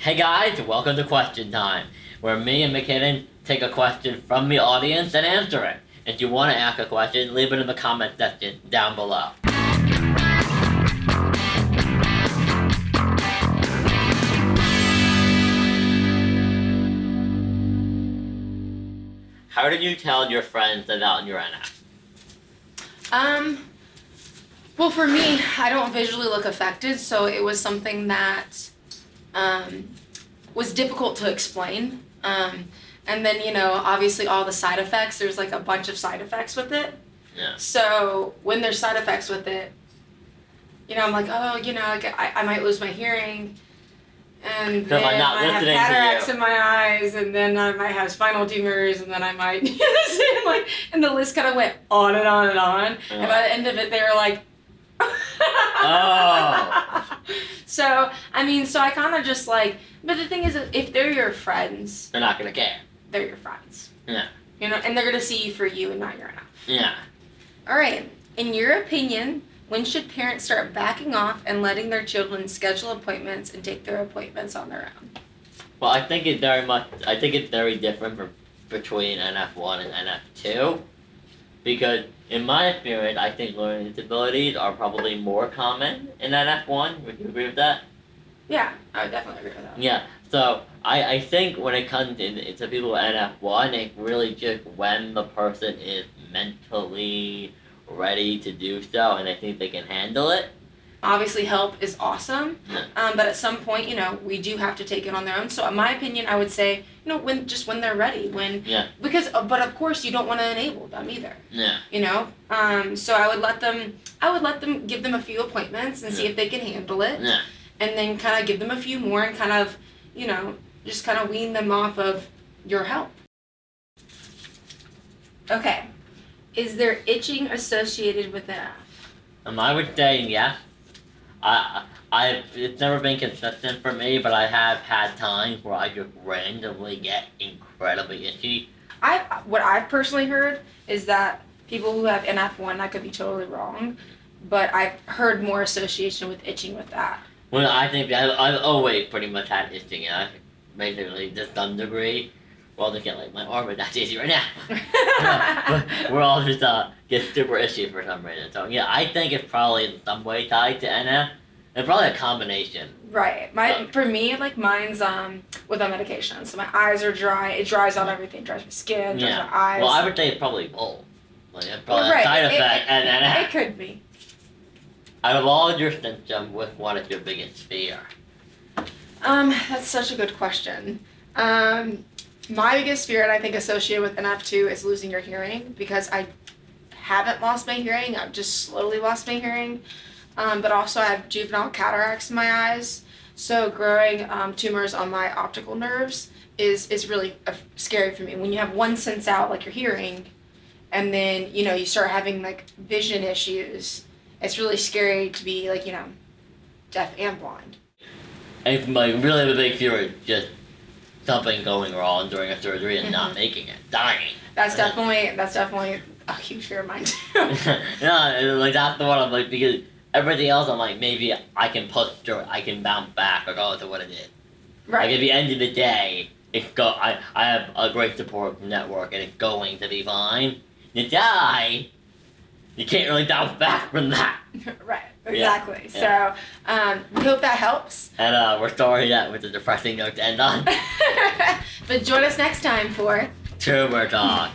Hey guys, welcome to Question Time, where me and McKinnon take a question from the audience and answer it. If you want to ask a question, leave it in the comment section down below. How did you tell your friends about your NF? Well, for me, I don't visually look affected, so it was something that was difficult to explain. And then, obviously all the side effects, there's like a bunch of side effects with it. Yeah. So when there's side effects with it, I'm like, I might lose my hearing. And then I have cataracts in my eyes, and then I might have spinal tumors, and then I might, and the list kind of went on and on and on. Oh. And by the end of it, they were like, Oh. So I kind of just but the thing is, if they're your friends, They're not gonna care. they're your friends. Yeah. And they're gonna see you for you and not your enough. Yeah. All right. In your opinion, when should parents start backing off and letting their children schedule appointments and take their appointments on their own? Well, I think it's very different between NF1 and NF2, because in my experience, I think learning disabilities are probably more common in NF1. Would you agree with that? Yeah, I would definitely agree with that. Yeah. So I think when it comes to people with NF1, it's really just when the person is mentally ready to do so and they think they can handle it. Obviously, help is awesome, but at some point, we do have to take it on their own. So, in my opinion, I would say, when they're ready, but of course, you don't want to enable them either. Yeah. So I would let them give them a few appointments and see if they can handle it, and then kind of give them a few more and kind of, just kind of wean them off of your help. Okay, is there itching associated with NF? I would say yes. It's never been consistent for me, but I have had times where I just randomly get incredibly itchy. What I've personally heard is that people who have NF1, I could be totally wrong, but I've heard more association with itching with that. Well, I think I've always pretty much had itching, basically to some degree. Well, to get my arm, but that's easy right now. But we're all just get super itchy for some reason. So yeah, I think it's probably in some way tied to NF. It's probably a combination. Right. For me, mine's with a medication. So my eyes are dry. It dries out everything. It dries my skin. Dries my eyes. Well, I would say it's probably both. It's probably a side effect and NF. It could be. Out of all your symptoms, which one is your biggest fear? That's such a good question. My biggest fear, and I think associated with NF2, is losing your hearing, because I haven't lost my hearing. I've just slowly lost my hearing. But also I have juvenile cataracts in my eyes. So growing tumors on my optical nerves is really scary for me. When you have one sense out, like your hearing, and then, you start having vision issues, it's really scary to be deaf and blind. And really the big fear is just something going wrong during a surgery and not making it, dying. That's definitely a huge fear of mine too. Yeah, that's the one I'm because everything else I'm maybe I can push through it, I can bounce back regardless of what it is. Right. At the end of the day, I have a great support network and it's going to be fine. You die, you can't really bounce back from that. Right. Exactly. Yeah. So we hope that helps. And we're sorry that was a depressing note to end on. But join us next time for Tumor Talk.